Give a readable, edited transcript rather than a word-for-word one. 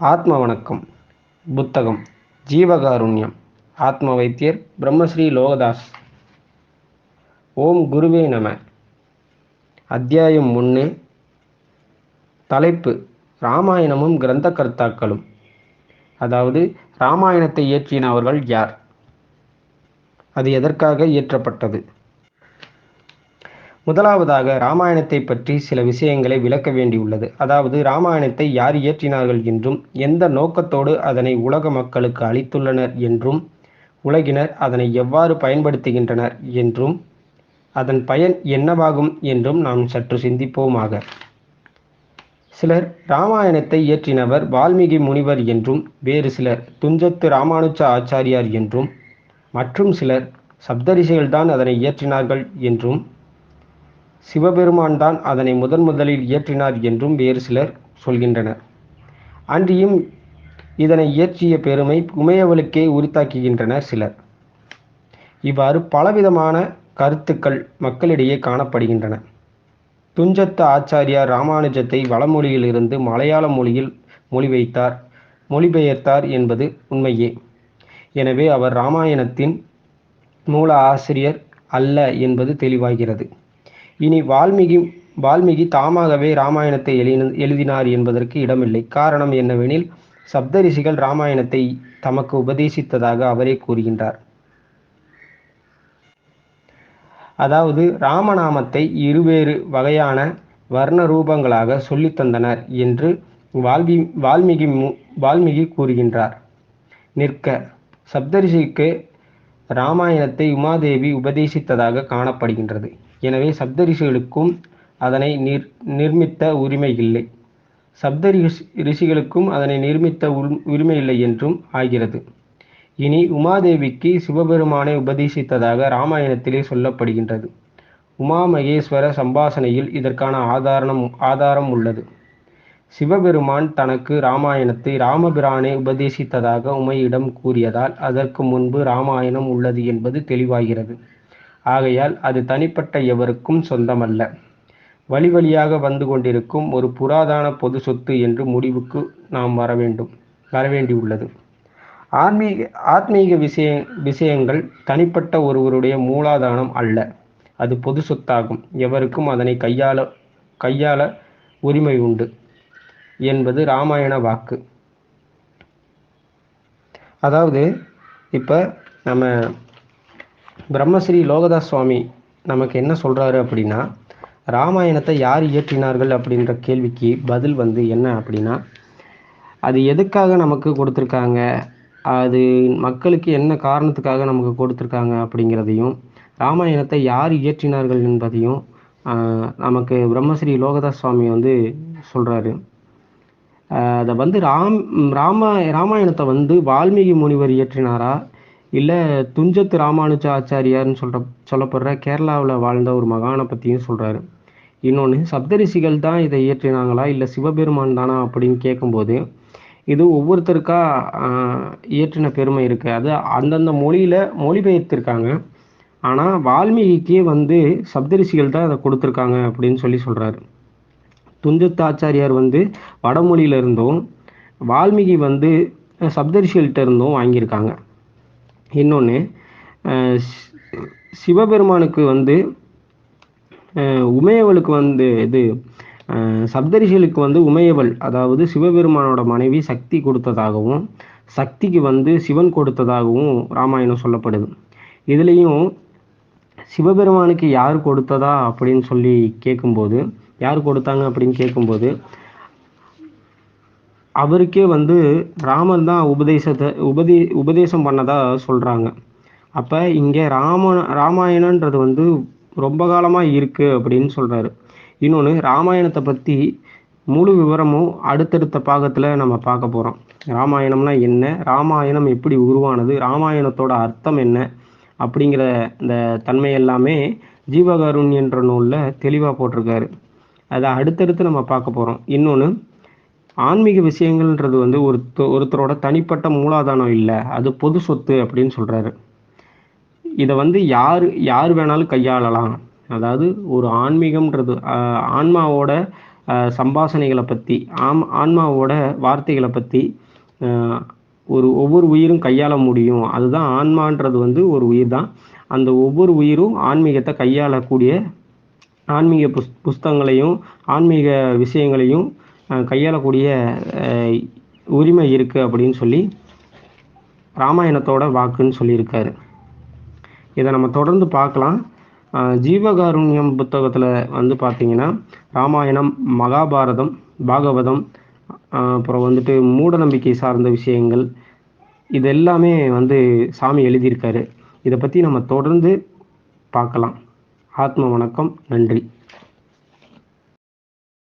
ஆத்ம வணக்கம். புத்தகம் ஜீவகாருண்யம். ஆத்ம வைத்தியர் பிரம்மஸ்ரீ லோகதாஸ். ஓம் குருவே நம. அத்தியாயம் 1. தலைப்பு இராமாயணமும் கிரந்த கர்த்தாக்களும். அதாவது இராமாயணத்தை இயற்றினவர்கள் யார், அது எதற்காக இயற்றப்பட்டது. முதலாவதாக இராமாயணத்தை பற்றி சில விஷயங்களை விளக்க வேண்டியுள்ளது. அதாவது இராமாயணத்தை யார் இயற்றினார்கள் என்றும், எந்த நோக்கத்தோடு அதனை உலக மக்களுக்கு அளித்துள்ளனர் என்றும், உலகினர் அதனை எவ்வாறு பயன்படுத்துகின்றனர் என்றும், அதன் பயன் என்னவாகும் என்றும் நாம் சற்று சிந்திப்போமாக. சிலர் இராமாயணத்தை இயற்றினவர் வால்மீகி முனிவர் என்றும், வேறு சிலர் துஞ்சத்து ராமானுஜ ஆச்சாரியார் என்றும், மற்றும் சிலர் சப்தரிஷிகள்தான் அதனை இயற்றினார்கள் என்றும், சிவபெருமான் தான் அதனை முதலில் இயற்றினார் என்றும் வேறு சிலர் சொல்கின்றனர். அன்றியும் இதனை இயற்றிய பெருமை உமையவளுக்கே உரித்தாக்குகின்றனர் சிலர். இவ்வாறு பலவிதமான கருத்துக்கள் மக்களிடையே காணப்படுகின்றன. துஞ்சத்து ஆச்சாரியார் ராமானுஜத்தை வடமொழியிலிருந்து மலையாள மொழியில் மொழிபெயர்த்தார் என்பது உண்மையே. எனவே அவர் இராமாயணத்தின் மூல ஆசிரியர் அல்ல என்பது தெளிவாகிறது. இனி வால்மீகி தாமாகவே இராமாயணத்தை எழுதினார் என்பதற்கு இடமில்லை. காரணம் என்னவெனில், சப்தரிஷிகள் இராமாயணத்தை தமக்கு உபதேசித்ததாக அவரே கூறுகின்றார். அதாவது ராமநாமத்தை இருவேறு வகையான வர்ண ரூபங்களாக சொல்லித்தந்தனர் என்று வால்மீகி கூறுகின்றார். நிற்க சப்தரிஷிக்கு இராமாயணத்தை உமாதேவி உபதேசித்ததாக காணப்படுகின்றது. எனவே சப்தரிஷிகளுக்கும் அதனை நிர்மித்த உரிமை இல்லை, ரிஷிகளுக்கும் அதனை நிர்மித்த உரிமை இல்லை என்றும் ஆகிறது. இனி உமாதேவிக்கு சிவபெருமானை உபதேசித்ததாக இராமாயணத்திலே சொல்லப்படுகின்றது. உமா மகேஸ்வர சம்பாசனையில் இதற்கான ஆதாரம் உள்ளது. சிவபெருமான் தனக்கு இராமாயணத்தை ராமபிரானை உபதேசித்ததாக உமையிடம் கூறியதால் அதற்கு முன்பு இராமாயணம் உள்ளது என்பது தெளிவாகிறது. ஆகையால் அது தனிப்பட்ட எவருக்கும் சொந்தமல்ல, வழி வழியாக வந்து கொண்டிருக்கும் ஒரு புராதன பொது சொத்து என்று முடிவுக்கு நாம் வரவேண்டியுள்ளது. ஆத்மீக விஷயங்கள் தனிப்பட்ட ஒருவருடைய மூலாதானம் அல்ல, அது பொது சொத்தாகும். எவருக்கும் அதனை கையாள உரிமை உண்டு என்பது இராமாயண வாக்கு. அதாவது இப்போ நம்ம பிரம்மஸ்ரீ லோகதாஸ் சுவாமி நமக்கு என்ன சொல்கிறாரு அப்படின்னா, இராமாயணத்தை யார் இயற்றினார்கள் அப்படின்ற கேள்விக்கு பதில் என்ன அப்படின்னா, அது எதுக்காக நமக்கு கொடுத்துருக்காங்க, அது மக்களுக்கு என்ன காரணத்துக்காக நமக்கு கொடுத்துருக்காங்க அப்படிங்கிறதையும், இராமாயணத்தை யார் இயற்றினார்கள் என்பதையும் நமக்கு பிரம்மஸ்ரீ லோகதாஸ் சுவாமி சொல்கிறாரு. அதை ராமாயணத்தை வால்மீகி முனிவர் இயற்றினாரா, இல்லை துஞ்சத்து ராமானுஜ ஆச்சாரியார்னு சொல்லப்படுற கேரளாவில் வாழ்ந்த ஒரு மகானை பற்றியும் சொல்கிறாரு. இன்னொன்று, சப்தரிஷிகள் தான் இதை இயற்றினாங்களா இல்லை சிவபெருமான் தானா அப்படின்னு கேட்கும்போது, இது ஒவ்வொருத்தருக்கா இயற்றின பெருமை இருக்குது. அது அந்தந்த மொழியில் மொழிபெயர்த்திருக்காங்க. ஆனால் வால்மீகிக்கே சப்தரிஷிகள் தான் அதை கொடுத்துருக்காங்க அப்படின்னு சொல்கிறாரு. துஞ்சத்து ஆச்சாரியார் வடமொழியில இருந்தும், வால்மீகி சப்தரிஷிகள்கிட்ட இருந்தும் வாங்கியிருக்காங்க. இன்னொன்று, சிவபெருமானுக்கு உமையவளுக்கு இது சப்தரிஷிகளுக்கு உமையவள், அதாவது சிவபெருமானோட மனைவி சக்தி கொடுத்ததாகவும், சக்திக்கு சிவன் கொடுத்ததாகவும் ராமாயணம் சொல்லப்படுது. இதுலேயும் சிவபெருமானுக்கு யார் கொடுத்ததா அப்படின்னு கேட்கும்போது, யார் கொடுத்தாங்க அப்படின்னு கேட்கும்போது, அவருக்கே ராமன் தான் உபதேசம் பண்ணதா சொல்கிறாங்க. அப்போ இங்கே ராமாயணன்றது ரொம்ப காலமாக இருக்குது அப்படின்னு சொல்கிறாரு. இன்னொன்று, ராமாயணத்தை பற்றி முழு விவரமும் அடுத்தடுத்த பாகத்தில் நம்ம பார்க்க போகிறோம். ராமாயணம்னா என்ன, ராமாயணம் எப்படி உருவானது, ராமாயணத்தோட அர்த்தம் என்ன அப்படிங்கிற இந்த தன்மை எல்லாமே ஜீவகாருண்யன்ற நூலில் தெளிவாக போட்டிருக்காரு. அதை அடுத்தடுத்து நம்ம பார்க்க போகிறோம். இன்னொன்று, ஆன்மீக விஷயங்கள்ன்றது ஒருத்தரோட தனிப்பட்ட மூலாதானம் இல்லை, அது பொது சொத்து அப்படின்னு சொல்கிறாரு. இதை யார் வேணாலும் கையாளலாம். அதாவது ஒரு ஆன்மீகம்ன்றது ஆன்மாவோட சம்பாஷணைகளை பற்றி, ஆன்மாவோட வார்த்தைகளை பற்றி ஒவ்வொரு உயிரும் கையாள முடியும். அதுதான் ஆன்மான்றது வந்து ஒரு உயிர் தான். அந்த ஒவ்வொரு உயிரும் ஆன்மீகத்தை கையாளக்கூடிய ஆன்மீக புஸ்தகங்களையும் ஆன்மீக விஷயங்களையும் கையாளக்கூடிய உரிமை இருக்குது அப்படின்னு சொல்லி ராமாயணத்தோட வாக்குன்னு சொல்லியிருக்காரு. இதை நம்ம தொடர்ந்து பார்க்கலாம். ஜீவகாருண்யம் புத்தகத்தில் வந்து பார்த்திங்கன்னா ராமாயணம், மகாபாரதம், பாகவதம், அப்புறம் வந்துட்டு மூட நம்பிக்கை சார்ந்த விஷயங்கள் இது எல்லாமே வந்து சாமி எழுதியிருக்காரு. இதை பற்றி நம்ம தொடர்ந்து பார்க்கலாம். ஆத்ம வணக்கம். நன்றி.